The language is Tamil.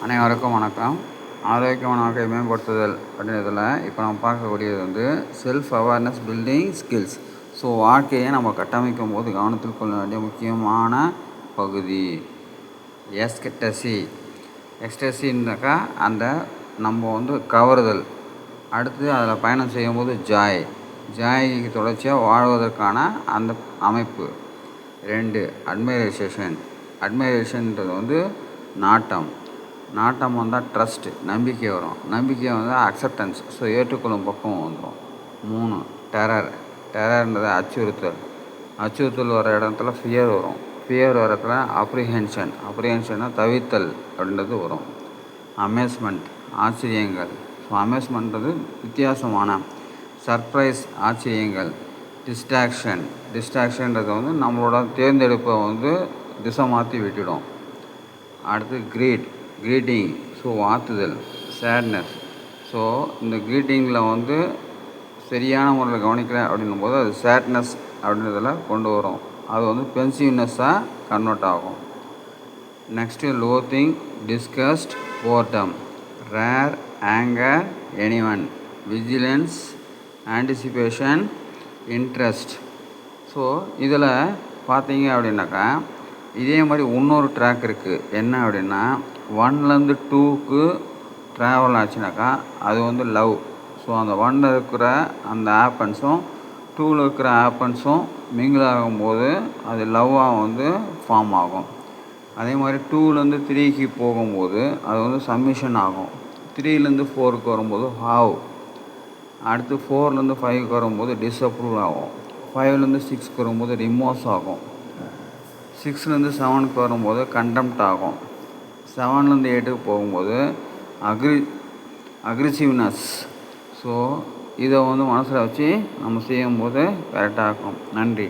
அனைவருக்கும் வணக்கம். ஆரோக்கியமான வாழ்க்கையை மேம்படுத்துதல் அப்படின்றதில் இப்போ நம்ம பார்க்கக்கூடியது வந்து self awareness building skills. So வாழ்க்கையை நம்ம கட்டமைக்கும் போது கவனத்தில் கொள்ள வேண்டிய முக்கியமான பகுதி எக்ஸ்டசின்னாக்கா அந்த நம்ம வந்து கவருதல். அடுத்து அதில் பயணம் செய்யும்போது ஜாய்க்கு தொடர்ச்சியாக வாழ்வதற்கான அந்த அமைப்பு. 2 அட்மைரேஷன்ன்றது வந்து நாட்டம் வந்தால் ட்ரஸ்ட்டு, நம்பிக்கை வரும். நம்பிக்கை வந்தால் அக்செப்டன்ஸ், ஸோ ஏற்றுக்கொள்ளும் பக்கம் வந்துடும். 3 டெரர்ன்றது அச்சுறுத்தல் வர இடத்துல ஃபியர் வரும். ஃபியர் வர இடத்துல அப்ரிஹென்ஷன்னா தவிர்த்தல் அப்படின்றது வரும். அமேஸ்மெண்ட் ஆச்சரியங்கள். ஸோ அமேஸ்மெண்ட்றது வித்தியாசமான சர்ப்ரைஸ் ஆச்சரியங்கள். டிஸ்ட்ராக்ஷன்றது வந்து நம்மளோட தேர்ந்தெடுப்பை வந்து திசை மாற்றி விட்டுடும். அடுத்து க்ரீட்டிங், ஸோ வாழ்த்துதல். சேட்னஸ், ஸோ இந்த க்ரீட்டிங்கில் வந்து சரியான முறையில் கவனிக்கலை அப்படின்னும் போது அது சேட்னஸ் அப்படின்றதில் கொண்டு வரும். அது வந்து பென்சிவ்னஸ்ஸாக கன்வெர்ட் ஆகும். Next loathing, disgust, boredom, rage, anger, annoyance, vigilance, anticipation, interest. So இதில் பார்த்தீங்க அப்படின்னாக்கா இதே மாதிரி இன்னொரு ட்ராக் இருக்குது. என்ன அப்படின்னா 1லேருந்து 2க்கு ட்ராவல் ஆச்சுனாக்கா அது வந்து லவ். ஸோ அந்த 1ல் இருக்கிற அந்த ஆப்பன்ஸும் 2ல் இருக்கிற ஆப்பன்ஸும் மிங்கிள் ஆகும்போது அது லவ்வாக வந்து ஃபார்ம் ஆகும். அதே மாதிரி 2லேருந்து 3க்கு போகும்போது அது வந்து சப்மிஷன் ஆகும். 3லேருந்து 4க்கு வரும்போது ஹாவ். அடுத்து 4லேருந்து 5க்கு வரும்போது டிஸ்அப்ரூவ் ஆகும். 5லேருந்து 6க்கு வரும்போது ரிமோர்ஸ் ஆகும். 6லேருந்து 7க்கு வரும்போது கண்டெம்ட் ஆகும். 7லேருந்து 8க்கு போகும்போது அக்ரிசிவ்னஸ். ஸோ இதை வந்து மனசில் வச்சு நம்ம செய்யும்போது கரெக்டாக இருக்கும். நன்றி.